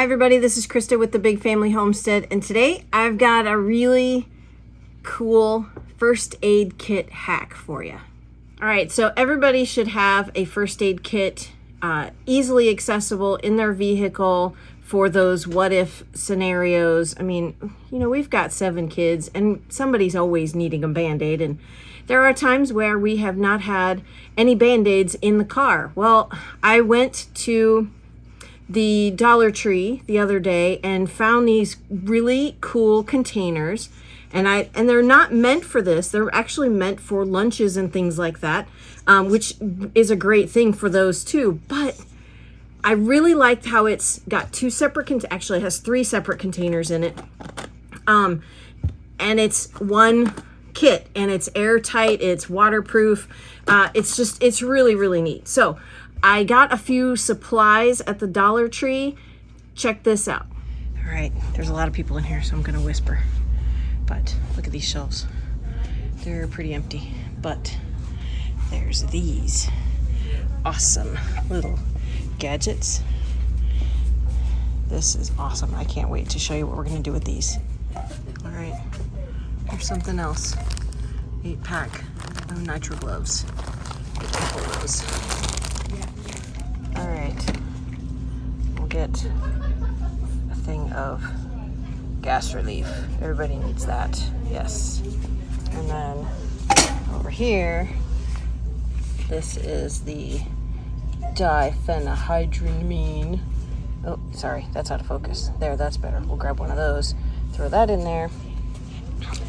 Hi everybody, this is Krista with the Big Family Homestead, and today I've got a really cool first aid kit hack for you. All right, so everybody should have a first aid kit easily accessible in their vehicle for those what if scenarios. I mean, you know, we've got 7 kids and somebody's always needing a Band-Aid, and there are times where we have not had any Band-Aids in the car. Well, I went to the Dollar Tree the other day and found these really cool containers, and they're not meant for this. They're actually meant for lunches and things like that, which is a great thing for those too. But I really liked how it's got 2 separate actually it has 3 separate containers in it, and it's one kit, and it's airtight, it's waterproof. It's really neat. So I got a few supplies at the Dollar Tree. Check this out. All right, there's a lot of people in here, so I'm gonna whisper. But look at these shelves. They're pretty empty, but there's these awesome little gadgets. This is awesome. I can't wait to show you what we're gonna do with these. All right, here's something else. 8-pack of nitro gloves. A couple of those. All right, we'll get a thing of gas relief. Everybody needs that, yes. And then over here, this is the diphenhydramine. Oh, sorry, that's out of focus. There, that's better. We'll grab one of those, throw that in there.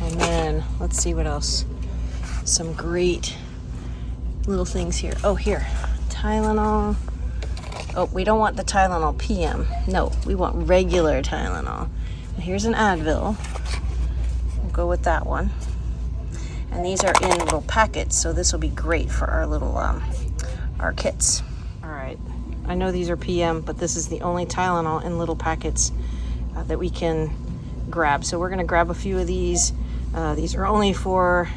And then let's see what else. Some great little things here. Oh, here, Tylenol. Oh, we don't want the Tylenol PM. No, we want regular Tylenol. Here's an Advil. We'll go with that one. And these are in little packets, so this will be great for our little, our kits. All right, I know these are PM, but this is the only Tylenol in little packets that we can grab. So we're gonna grab a few of these. These are only for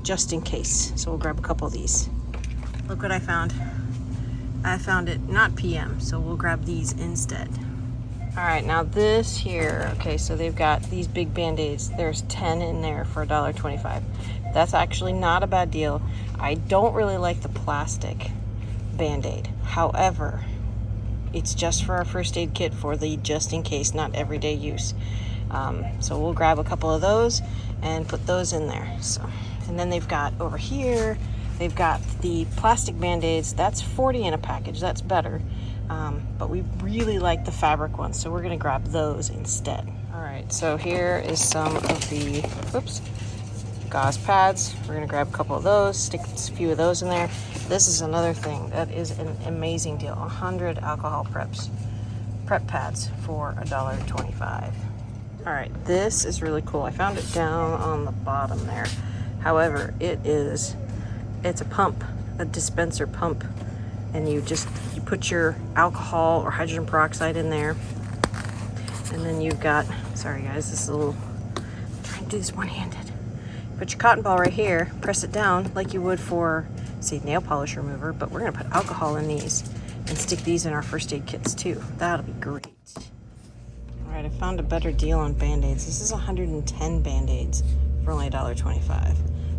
just in case. So we'll grab a couple of these. Look what I found. I found it not PM, so we'll grab these instead. All right, now this here, okay, so they've got these big Band-Aids. There's 10 in there for $1.25. That's actually not a bad deal. I don't really like the plastic Band-Aid. However, it's just for our first aid kit for the just in case, not everyday use. So we'll grab a couple of those and put those in there. So, and then they've got over here, they've got the plastic Band-Aids. That's 40 in a package. That's better. But we really like the fabric ones, so we're going to grab those instead. All right, so here is some of the, gauze pads. We're going to grab a couple of those, stick a few of those in there. This is another thing that is an amazing deal. 100 alcohol prep pads for $1.25. All right, this is really cool. I found it down on the bottom there. However, it's a pump, a dispenser pump, and you put your alcohol or hydrogen peroxide in there, and then you've got, sorry guys, this is a little, I'm trying to do this one-handed. Put your cotton ball right here, press it down like you would for, say, nail polish remover, but we're gonna put alcohol in these and stick these in our first aid kits too. That'll be great. All right, I found a better deal on Band-Aids. This is 110 Band-Aids for only $1.25.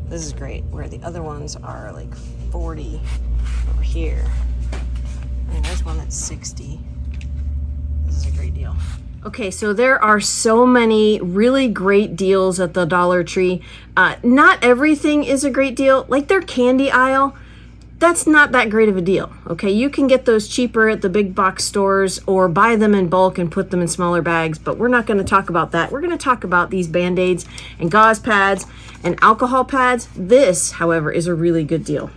This is great, where the other ones are like 40 over here. And there's one that's 60. This is a great deal. Okay, so there are so many really great deals at the Dollar Tree. Not everything is a great deal. Like their candy aisle, that's not that great of a deal. Okay, you can get those cheaper at the big box stores or buy them in bulk and put them in smaller bags, but we're not going to talk about that. We're going to talk about these Band-Aids and gauze pads and alcohol pads. This, however, is a really good deal.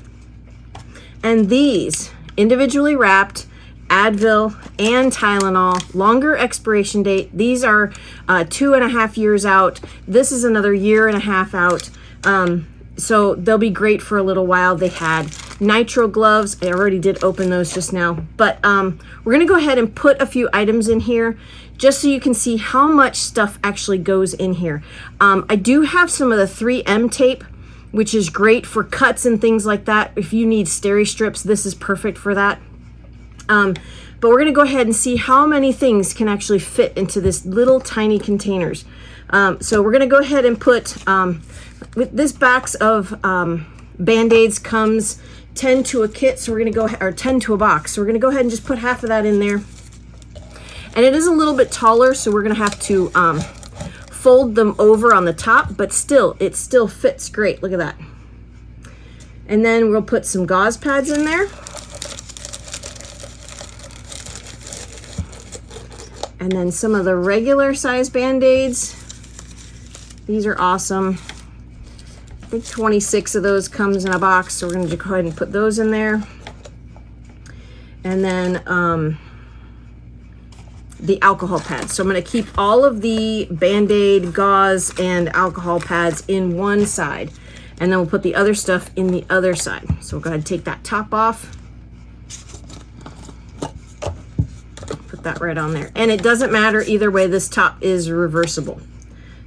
And these, individually wrapped, Advil and Tylenol, longer expiration date. These are 2.5 years out. This is another 1.5 years out. So they'll be great for a little while. They had nitro gloves. I already did open those just now, but we're gonna go ahead and put a few items in here just so you can see how much stuff actually goes in here. I do have some of the 3M tape, which is great for cuts and things like that. If you need steri strips, this is perfect for that. But we're gonna go ahead and see how many things can actually fit into this little tiny containers. So we're gonna go ahead and put, with this box of Band-Aids comes 10 to a kit, so we're gonna go, or 10 to a box. So we're gonna go ahead and just put half of that in there. And it is a little bit taller, so we're gonna have to fold them over on the top, but still, it still fits great. Look at that. And then we'll put some gauze pads in there. And then some of the regular size Band-Aids. These are awesome. I think 26 of those comes in a box, so we're gonna go ahead and put those in there. And then the alcohol pads. So I'm gonna keep all of the Band-Aid, gauze, and alcohol pads in one side. And then we'll put the other stuff in the other side. So we'll go ahead and take that top off. Put that right on there. And it doesn't matter either way, this top is reversible.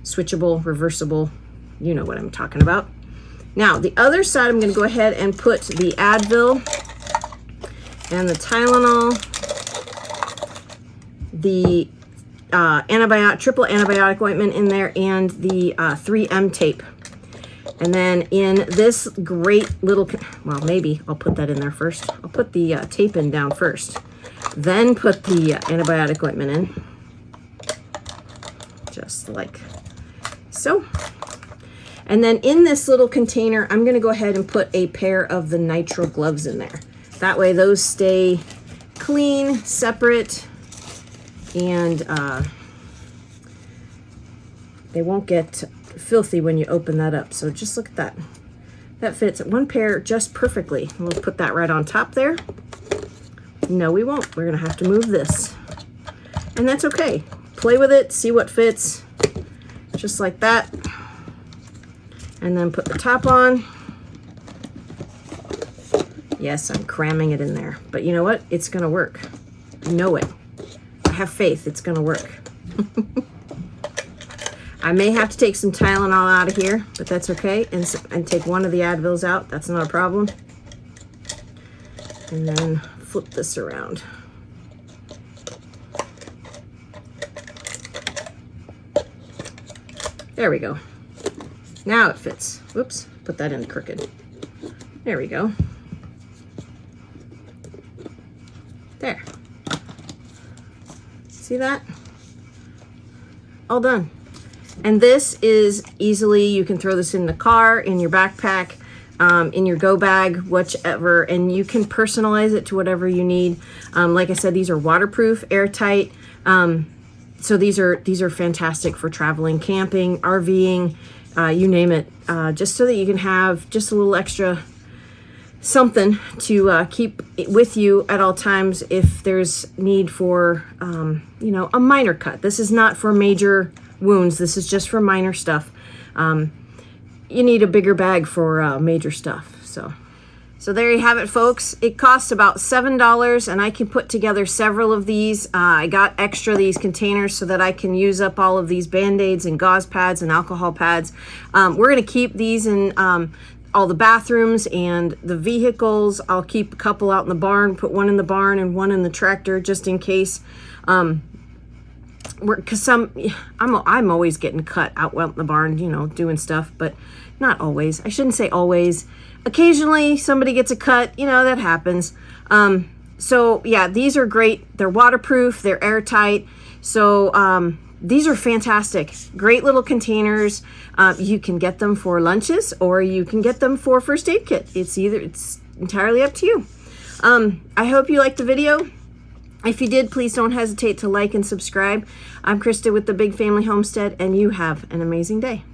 Switchable, reversible, you know what I'm talking about. Now, the other side, I'm gonna go ahead and put the Advil and the Tylenol, the triple antibiotic ointment in there, and the 3M tape. And then in this great little, well, maybe I'll put that in there first. I'll put the tape in down first, then put the antibiotic ointment in, just like so. And then in this little container, I'm gonna go ahead and put a pair of the nitrile gloves in there. That way those stay clean, separate, and they won't get filthy when you open that up. So just look at that. That fits one pair just perfectly. We'll put that right on top there. No, we won't. We're gonna have to move this. And that's okay. Play with it, see what fits. Just like that. And then put the top on. Yes, I'm cramming it in there. But you know what? It's gonna work. I know it. I have faith it's gonna work. I may have to take some Tylenol out of here, but that's okay. And take one of the Advils out. That's not a problem. And then flip this around. There we go. Now it fits. Whoops, put that in crooked. There we go. There. See that? All done. And this is easily, you can throw this in the car, in your backpack, in your go bag, whichever, and you can personalize it to whatever you need. Like I said, these are waterproof, airtight. So these are fantastic for traveling, camping, RVing, you name it, just so that you can have just a little extra something to keep with you at all times if there's need for, you know, a minor cut. This is not for major wounds. This is just for minor stuff. You need a bigger bag for major stuff. So there you have it, folks. It costs about $7, and I can put together several of these. I got extra these containers so that I can use up all of these Band-Aids and gauze pads and alcohol pads. We're gonna keep these in all the bathrooms and the vehicles. I'll keep a couple out in the barn, put one in the barn and one in the tractor just in case. Because I'm always getting cut out in the barn, you know, doing stuff, but not always. I shouldn't say always. Occasionally somebody gets a cut, you know, that happens. So yeah, these are great. They're waterproof, they're airtight. So these are fantastic. Great little containers. You can get them for lunches or you can get them for first aid kit. It's entirely up to you. I hope you liked the video. If you did, please don't hesitate to like and subscribe. I'm Christa with the Big Family Homestead, and you have an amazing day.